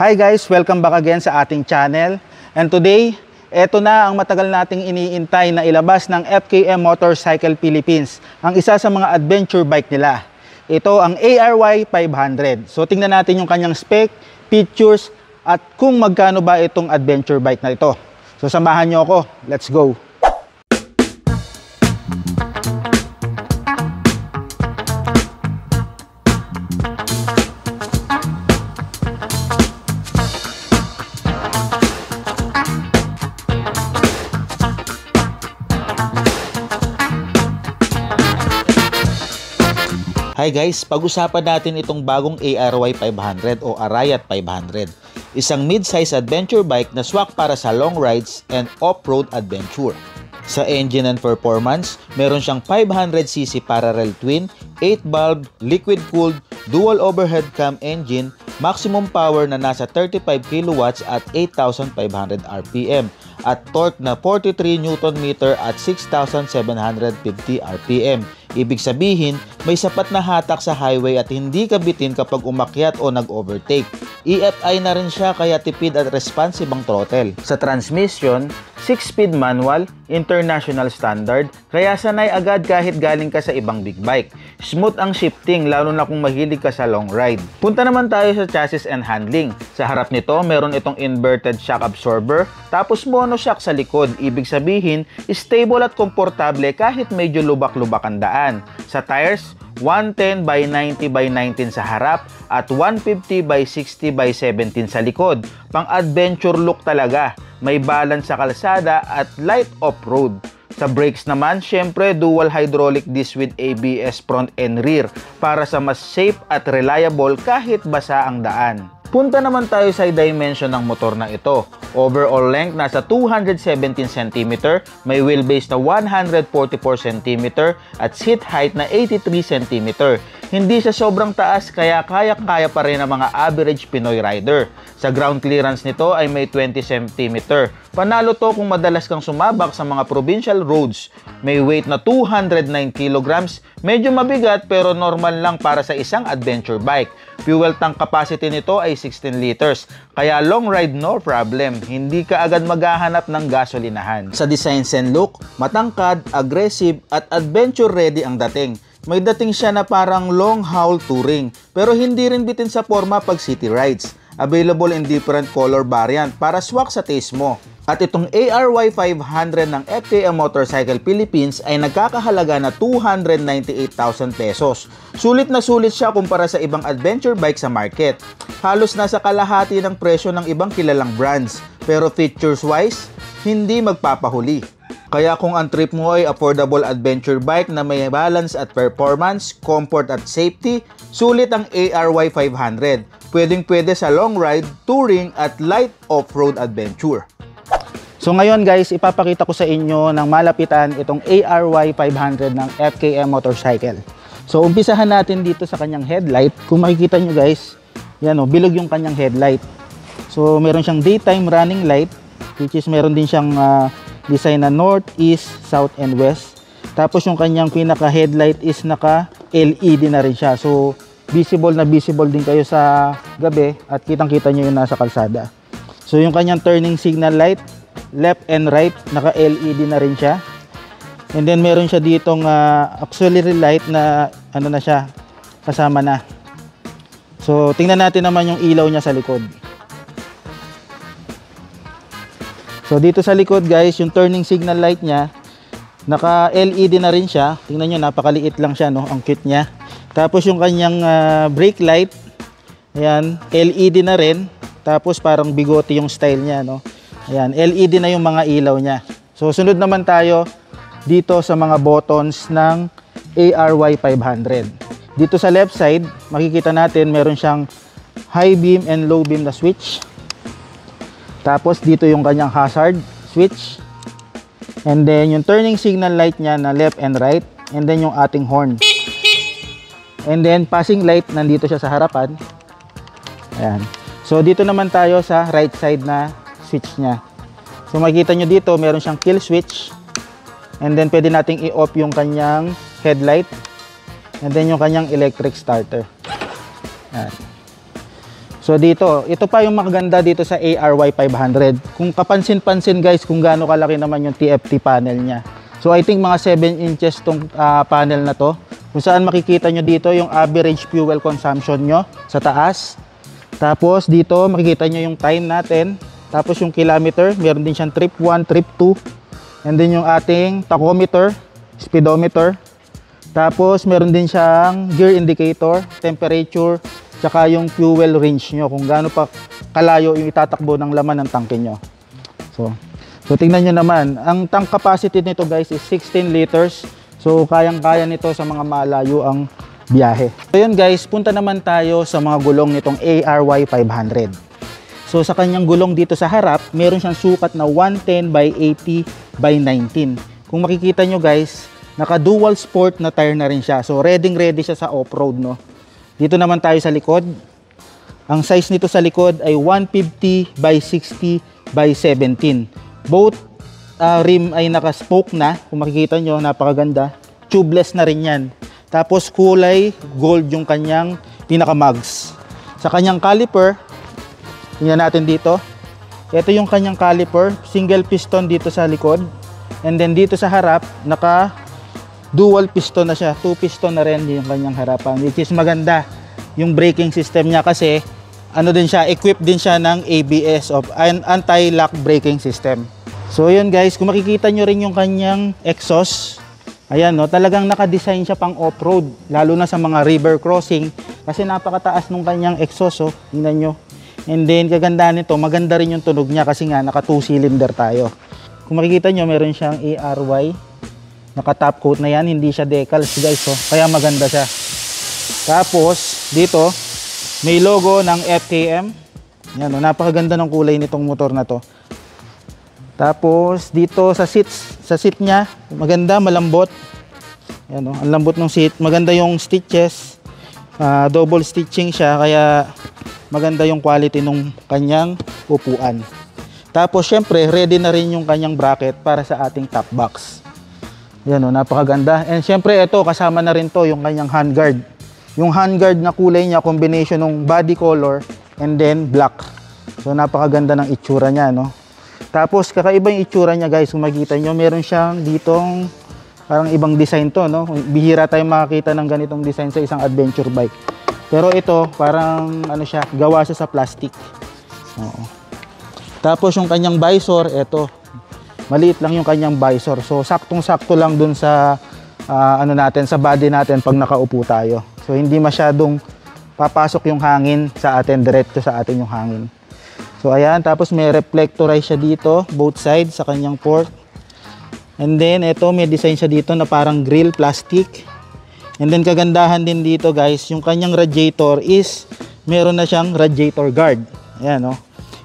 Hi guys! Welcome back again sa ating channel. And today, eto na ang matagal nating iniintay na ilabas ng FKM Motorcycle Philippines. Ang isa sa mga adventure bike nila. Ito ang ARY 500. So tingnan natin yung kanyang spec, features, at kung magkano ba itong adventure bike na ito. So samahan nyo ako. Let's go! Hi guys, pag-usapan natin itong bagong ARY 500 o Arayat 500. Isang mid-size adventure bike na swak para sa long rides and off-road adventure. Sa engine and performance, meron siyang 500cc parallel twin, 8-valve, liquid-cooled, dual overhead cam engine, maximum power na nasa 35 kW at 8,500 RPM, at torque na 43 Nm at 6,750 RPM. Ibig sabihin, may sapat na hatak sa highway at hindi ka bitin kapag umakyat o nag-overtake. EFI na rin siya kaya tipid at responsive ang throttle. Sa transmission, 6-speed manual, international standard, kaya sanay agad kahit galing ka sa ibang big bike. Smooth ang shifting lalo na kung mahilig ka sa long ride. Punta naman tayo sa chassis and handling. Sa harap nito, meron itong inverted shock absorber, tapos monoshock sa likod. Ibig sabihin, stable at komportable kahit medyo lubak-lubak ang daan. Sa tires, 110 by 90 by 19 sa harap at 150 by 60 by 17 sa likod. Pang-adventure look talaga. May balance sa kalsada at light off-road. Sa brakes naman, syempre dual hydraulic disc with ABS front and rear para sa mas safe at reliable kahit basa ang daan. Punta naman tayo sa dimension ng motor na ito. Overall length nasa 217 cm, may wheelbase na 144 cm at seat height na 83 cm. Hindi siya sobrang taas kaya kaya-kaya pa rin ng mga average Pinoy rider. Sa ground clearance nito ay may 20 cm. Panalo to kung madalas kang sumabak sa mga provincial roads. May weight na 209 kg, medyo mabigat pero normal lang para sa isang adventure bike. Fuel tank capacity nito ay 16 liters, kaya long ride no problem, hindi ka agad maghahanap ng gasolinahan. Sa design and look, matangkad, aggressive at adventure ready ang dating. May dating siya na parang long haul touring, pero hindi rin bitin sa forma pag city rides. Available in different color variant para swak sa taste mo. At itong ARY 500 ng FKM Motorcycle Philippines ay nagkakahalaga na 298,000 pesos. Sulit na sulit siya kumpara sa ibang adventure bike sa market. Halos nasa kalahati ng presyo ng ibang kilalang brands. Pero features wise, hindi magpapahuli. Kaya kung ang trip mo ay affordable adventure bike na may balance at performance, comfort at safety, sulit ang ARY 500. Pwedeng-pwede sa long ride, touring at light off-road adventure. So ngayon guys, ipapakita ko sa inyo ng malapitan itong ARY 500 ng FKM Motorcycle. So umpisahan natin dito sa kanyang headlight. Kung makikita nyo guys, yan o, bilog yung kanyang headlight. So meron siyang daytime running light, which is meron din siyang design na north, east, south, and west. Tapos yung kanyang pinaka headlight is naka LED na rin siya. So visible na visible din kayo sa gabi at kitang-kita nyo yung nasa kalsada. So yung kanyang turning signal light, left and right, naka LED na rin siya. And then meron siya ditong auxiliary light na ano na siya, kasama na. So tingnan natin naman yung ilaw niya sa likod. So dito sa likod guys, yung turning signal light niya, naka LED na rin siya. Tingnan nyo, napakaliit lang siya, no? Ang cute niya. Tapos yung kanyang brake light, ayan, LED na rin. Tapos parang bigote yung style niya, no? Ayan, LED na yung mga ilaw niya. So sunod naman tayo dito sa mga buttons ng ARY 500. Dito sa left side, makikita natin meron siyang high beam and low beam na switch. Tapos dito yung kanyang hazard switch. And then yung turning signal light niya na left and right. And then yung ating horn. And then passing light, nandito siya sa harapan. Ayan. So dito naman tayo sa right side na switch niya. So makikita nyo dito, meron siyang kill switch. And then pwede nating i-off yung kanyang headlight. And then yung kanyang electric starter. Ayan. So So dito, ito pa yung maganda dito sa ARY 500. Kung kapansin-pansin guys, kung gaano kalaki naman yung TFT panel niya. So I think mga 7 inches tong panel na to. Kung saan makikita nyo dito yung average fuel consumption nyo sa taas. Tapos dito makikita nyo yung time natin. Tapos yung kilometer, meron din siyang trip 1, trip 2. And then yung ating tachometer, speedometer. Tapos meron din siyang gear indicator, temperature, tsaka yung fuel range nyo, kung gaano pa kalayo yung itatakbo ng laman ng tangke nyo. So tingnan nyo naman, ang tank capacity nito guys is 16 liters. So kayang-kaya nito sa mga malayo ang biyahe. So yun guys, punta naman tayo sa mga gulong nitong ARY 500. So sa kanyang gulong dito sa harap, meron siyang sukat na 110 by 80 by 19. Kung makikita nyo guys, naka dual sport na tire na rin siya. So ready siya sa off-road, no. Dito naman tayo sa likod. Ang size nito sa likod ay 150 by 60 by 17. Both rim ay naka-spoke na. Kung makikita nyo, napakaganda. Tubeless na rin yan. Tapos kulay gold yung kanyang pinaka-mugs. Sa kanyang caliper, tingnan natin dito. Ito yung kanyang caliper. Single piston dito sa likod. And then dito sa harap, naka dual piston na siya. 2 piston na rin yung kanyang harapan, which is maganda yung braking system niya kasi ano din siya, equipped din siya ng ABS of anti-lock braking system. So yun guys, kung makikita nyo rin yung kanyang exhaust, ayan no, talagang naka-design siya pang off-road, lalo na sa mga river crossing kasi napakataas nung kanyang exhaust, oh, tingnan nyo. And then kagandahan nito, maganda rin yung tunog niya kasi nga naka 2 cylinder tayo. Kung makikita nyo, meron siyang ARY. Naka-top coat na yan, hindi siya decals guys, so kaya maganda siya. Tapos dito may logo ng FKM. Yan, oh, napakaganda ng kulay nitong motor na to. Tapos dito sa seat niya, maganda, malambot. Yan, oh, ang lambot ng seat, maganda yung stitches. Double stitching siya kaya maganda yung quality ng kanyang upuan. Tapos syempre ready na rin yung kanyang bracket para sa ating top box. Yan o, napakaganda. And syempre ito, kasama na rin to yung kanyang handguard. Yung handguard na kulay niya, combination ng body color and then black. So napakaganda ng itsura niya, no? Tapos kakaiba yung itsura niya guys, kung makikita nyo, meron siyang ditong parang ibang design to, no? Bihira tayong makakita ng ganitong design sa isang adventure bike. Pero ito, parang ano siya, gawa siya sa plastic. Oo. Tapos yung kanyang visor, ito. Maliit lang yung kanyang visor. So saktong-sakto lang dun sa ano natin, sa body natin pag nakaupo tayo. So hindi masyadong papasok yung hangin sa atin, diretso sa atin yung hangin. So ayan, tapos may reflectorize siya dito, both sides sa kanyang port. And then ito, may design siya dito na parang grill plastic. And then kagandahan din dito guys, yung kanyang radiator is meron na siyang radiator guard. Ayan, no?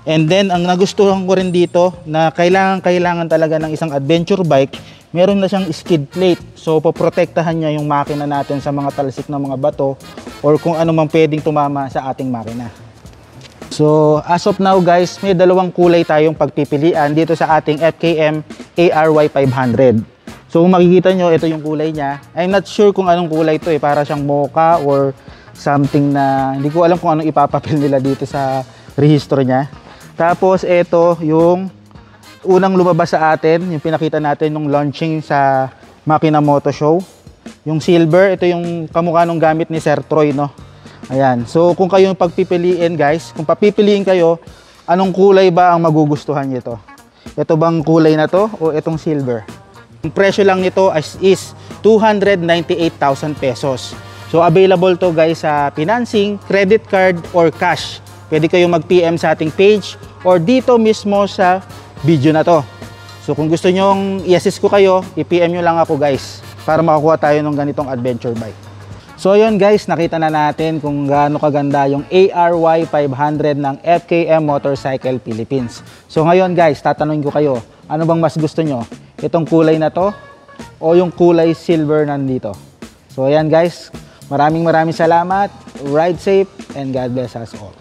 And then ang nagustuhan ko rin dito na kailangan talaga ng isang adventure bike, meron na siyang skid plate. So poprotektahan niya yung makina natin sa mga talsik ng mga bato or kung ano man pwedeng tumama sa ating makina. So as of now guys, may dalawang kulay tayong pagpipilian dito sa ating FKM ARY 500. So kung makikita nyo, ito yung kulay niya. I'm not sure kung anong kulay ito, para siyang mocha or something na hindi ko alam kung anong ipapapil nila dito sa rehistro niya. Tapos ito yung unang lumabas sa atin, yung pinakita natin nung launching sa Makina Moto Show. Yung silver, ito yung kamukha nung gamit ni Sir Troy, no? Ayan. So kung kayo yung pagpipiliin guys, kung papipiliin kayo, anong kulay ba ang magugustuhan nyo ito? Ito bang kulay na to o itong silver? Ang presyo lang nito is 298,000 pesos. So available to guys sa financing, credit card or cash. Pwede kayong mag-PM sa ating page or dito mismo sa video na to. So kung gusto nyong i-assist ko kayo, i-PM nyo lang ako guys para makakuha tayo ng ganitong adventure bike. So yun guys, nakita na natin kung gaano kaganda yung ARY 500 ng FKM Motorcycle Philippines. So ngayon guys, tatanungin ko kayo, ano bang mas gusto nyo? Itong kulay na to o yung kulay silver nandito? So ayan guys, maraming salamat, ride safe and God bless us all.